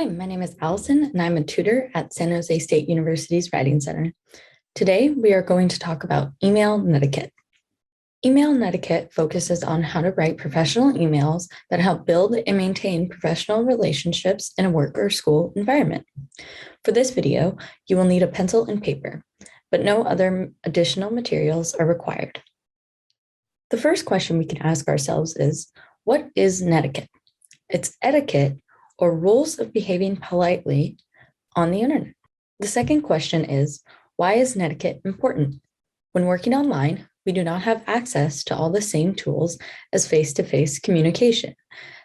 Hi, my name is Allison, and I'm a tutor at San Jose State University's Writing Center. Today, we are going to talk about email netiquette. Email netiquette focuses on how to write professional emails that help build and maintain professional relationships in a work or school environment. For this video, you will need a pencil and paper, but no other additional materials are required. The first question we can ask ourselves is, what is netiquette? It's etiquette or rules of behaving politely on the internet. The second question is, why is netiquette important? When working online, we do not have access to all the same tools as face-to-face communication,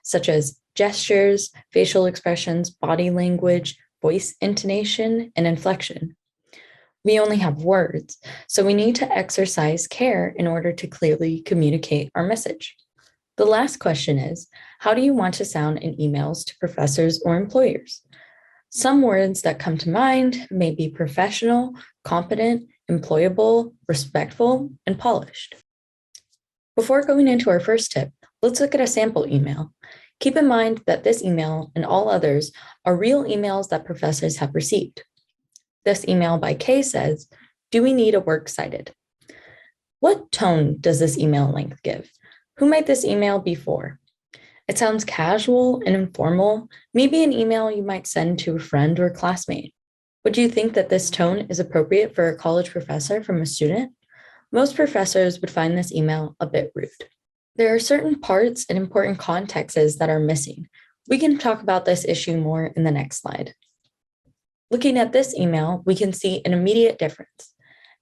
such as gestures, facial expressions, body language, voice intonation, and inflection. We only have words, so we need to exercise care in order to clearly communicate our message. The last question is, how do you want to sound in emails to professors or employers? Some words that come to mind may be professional, competent, employable, respectful, and polished. Before going into our first tip, let's look at a sample email. Keep in mind that this email and all others are real emails that professors have received. This email by Kay says, "Do we need a works cited?" What tone does this email length give? Who might this email be for? It sounds casual and informal, maybe an email you might send to a friend or classmate. Would you think that this tone is appropriate for a college professor from a student? Most professors would find this email a bit rude. There are certain parts and important contexts that are missing. We can talk about this issue more in the next slide. Looking at this email, we can see an immediate difference.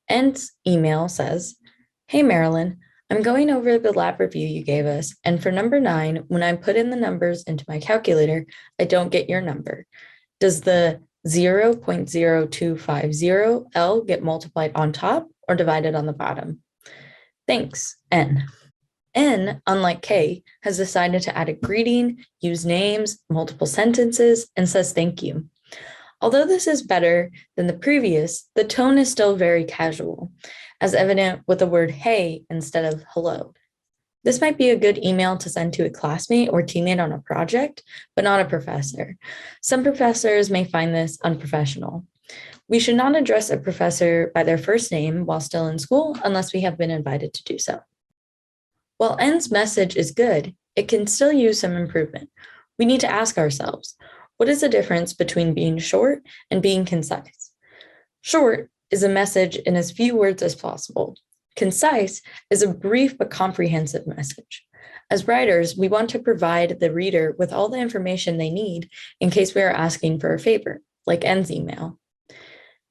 N's email says, "Hey Marilyn, I'm going over the lab review you gave us, and for number 9, when I put in the numbers into my calculator, I don't get your number. Does the 0.0250 L get multiplied on top or divided on the bottom? Thanks, N." N, unlike K, has decided to add a greeting, use names, multiple sentences, and says thank you. Although this is better than the previous, the tone is still very casual, as evident with the word hey instead of hello. This might be a good email to send to a classmate or teammate on a project, but not a professor. Some professors may find this unprofessional. We should not address a professor by their first name while still in school unless we have been invited to do so. While N's message is good, it can still use some improvement. We need to ask ourselves, what is the difference between being short and being concise? Short is a message in as few words as possible. Concise is a brief but comprehensive message. As writers, we want to provide the reader with all the information they need in case we are asking for a favor, like N's email.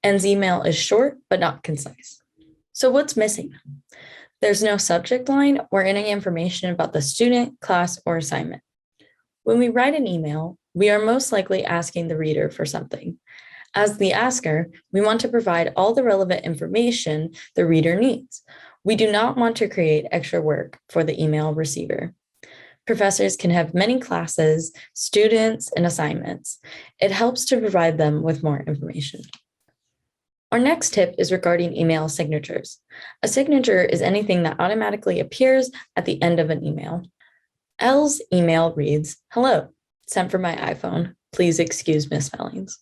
N's email is short but not concise. So what's missing? There's no subject line or any information about the student, class, or assignment. When we write an email, we are most likely asking the reader for something. As the asker, we want to provide all the relevant information the reader needs. We do not want to create extra work for the email receiver. Professors can have many classes, students, and assignments. It helps to provide them with more information. Our next tip is regarding email signatures. A signature is anything that automatically appears at the end of an email. L's email reads, "Hello, sent from my iPhone. Please excuse misspellings."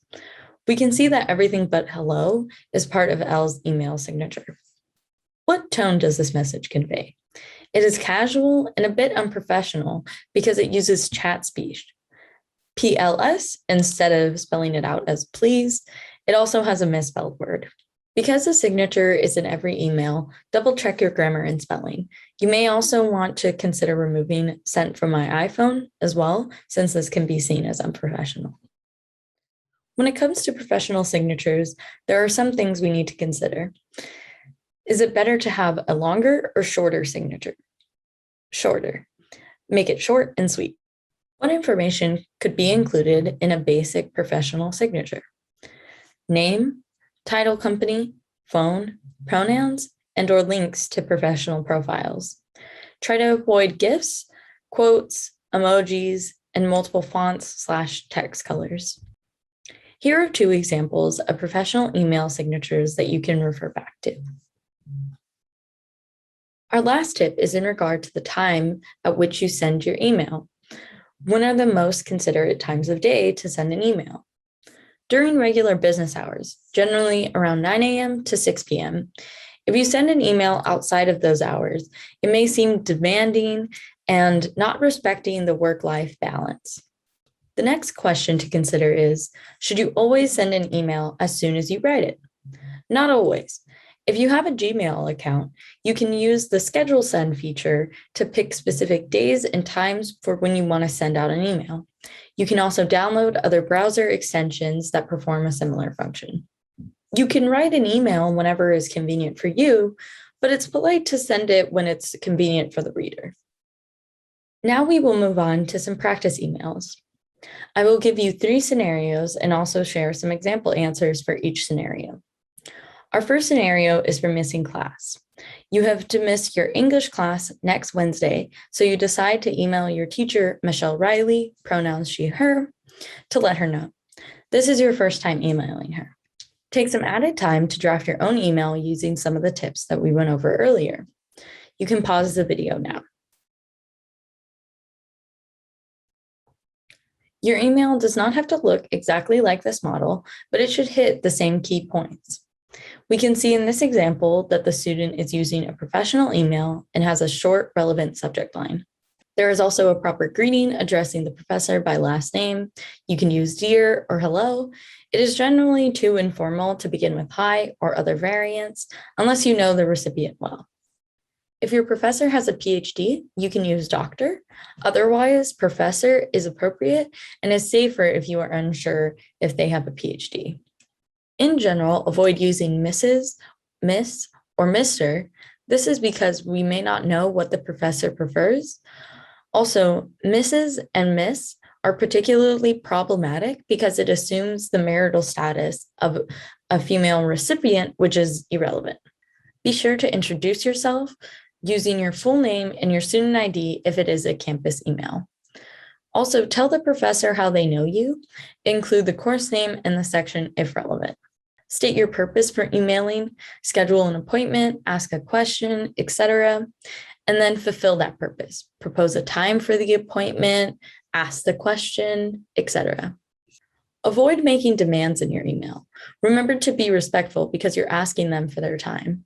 We can see that everything but hello is part of L's email signature. What tone does this message convey? It is casual and a bit unprofessional because it uses chat speech. PLS, instead of spelling it out as please, it also has a misspelled word. Because the signature is in every email, double check your grammar and spelling. You may also want to consider removing "sent from my iPhone" as well, since this can be seen as unprofessional. When it comes to professional signatures, there are some things we need to consider. Is it better to have a longer or shorter signature? Shorter. Make it short and sweet. What information could be included in a basic professional signature? Name, title company, phone, pronouns, and/or links to professional profiles. Try to avoid GIFs, quotes, emojis, and multiple fonts/text colors. Here are 2 examples of professional email signatures that you can refer back to. Our last tip is in regard to the time at which you send your email. When are the most considerate times of day to send an email? During regular business hours, generally around 9 a.m. to 6 p.m. If you send an email outside of those hours, it may seem demanding and not respecting the work-life balance. The next question to consider is, should you always send an email as soon as you write it? Not always. If you have a Gmail account, you can use the schedule send feature to pick specific days and times for when you want to send out an email. You can also download other browser extensions that perform a similar function. You can write an email whenever is convenient for you, but it's polite to send it when it's convenient for the reader. Now we will move on to some practice emails. I will give you 3 scenarios and also share some example answers for each scenario. Our first scenario is for missing class. You have to miss your English class next Wednesday, so you decide to email your teacher, Michelle Riley, pronouns she, her, to let her know. This is your first time emailing her. Take some added time to draft your own email using some of the tips that we went over earlier. You can pause the video now. Your email does not have to look exactly like this model, but it should hit the same key points. We can see in this example that the student is using a professional email and has a short, relevant subject line. There is also a proper greeting addressing the professor by last name. You can use dear or hello. It is generally too informal to begin with hi or other variants, unless you know the recipient well. If your professor has a PhD, you can use doctor. Otherwise, professor is appropriate and is safer if you are unsure if they have a PhD. In general, avoid using Mrs., Miss, or Mr. This is because we may not know what the professor prefers. Also, Mrs. and Miss are particularly problematic because it assumes the marital status of a female recipient, which is irrelevant. Be sure to introduce yourself using your full name and your student ID if it is a campus email. Also, tell the professor how they know you. Include the course name and the section if relevant. State your purpose for emailing, schedule an appointment, ask a question, etc., and then fulfill that purpose. Propose a time for the appointment, ask the question, etc. Avoid making demands in your email. Remember to be respectful because you're asking them for their time.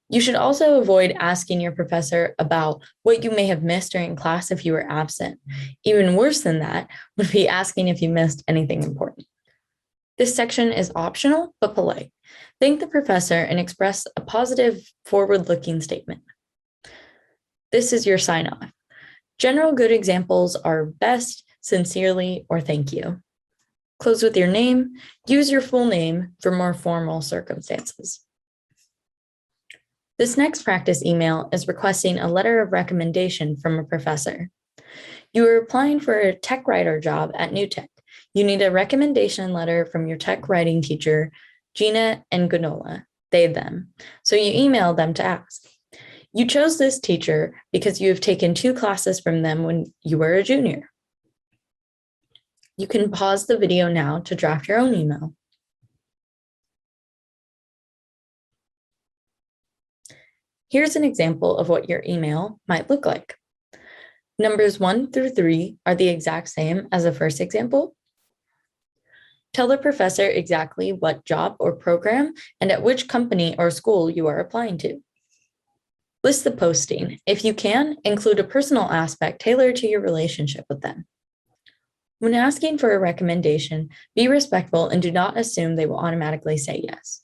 You should also avoid asking your professor about what you may have missed during class if you were absent. Even worse than that would be asking if you missed anything important. This section is optional but polite. Thank the professor and express a positive, forward-looking statement. This is your sign-off. General good examples are best, sincerely, or thank you. Close with your name. Use your full name for more formal circumstances. This next practice email is requesting a letter of recommendation from a professor. You are applying for a tech writer job at Netiquette. You need a recommendation letter from your tech writing teacher, Gina and Gunola, they, them. So you email them to ask. You chose this teacher because you have taken 2 classes from them when you were a junior. You can pause the video now to draft your own email. Here's an example of what your email might look like. Numbers 1 through 3 are the exact same as the first example. Tell the professor exactly what job or program and at which company or school you are applying to. List the posting. If you can, include a personal aspect tailored to your relationship with them. When asking for a recommendation, be respectful and do not assume they will automatically say yes.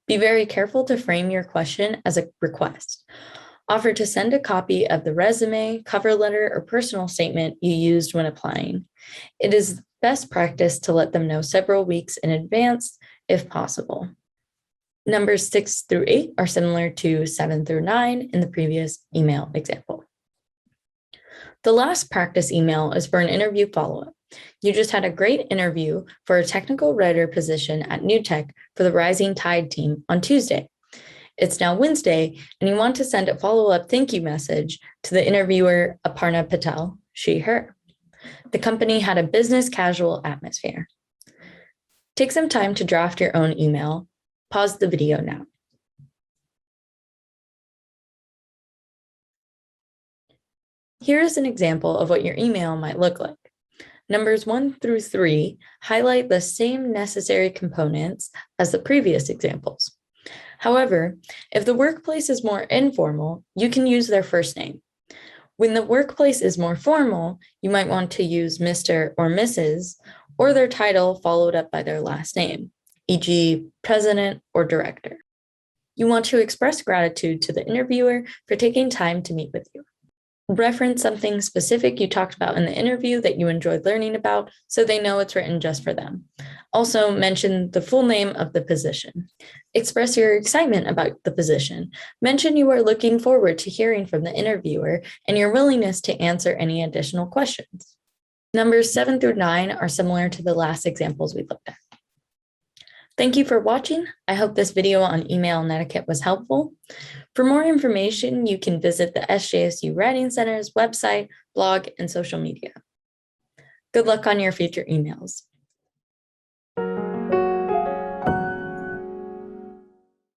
Be very careful to frame your question as a request. Offer to send a copy of the resume, cover letter, or personal statement you used when applying. It is best practice to let them know several weeks in advance, if possible. Numbers 6 through 8 are similar to 7 through 9 in the previous email example. The last practice email is for an interview follow-up. You just had a great interview for a technical writer position at Newtek for the Rising Tide team on Tuesday. It's now Wednesday, and you want to send a follow-up thank you message to the interviewer, Aparna Patel, she, her. The company had a business casual atmosphere. Take some time to draft your own email. Pause the video now. Here is an example of what your email might look like. Numbers 1 through 3 highlight the same necessary components as the previous examples. However, if the workplace is more informal, you can use their first name. When the workplace is more formal, you might want to use Mr. or Mrs., or their title followed up by their last name, e.g., president or director. You want to express gratitude to the interviewer for taking time to meet with you. Reference something specific you talked about in the interview that you enjoyed learning about so they know it's written just for them. Also, mention the full name of the position. Express your excitement about the position. Mention you are looking forward to hearing from the interviewer and your willingness to answer any additional questions. Numbers 7 through 9 are similar to the last examples we looked at. Thank you for watching. I hope this video on email netiquette was helpful. For more information, you can visit the SJSU Writing Center's website, blog, and social media. Good luck on your future emails.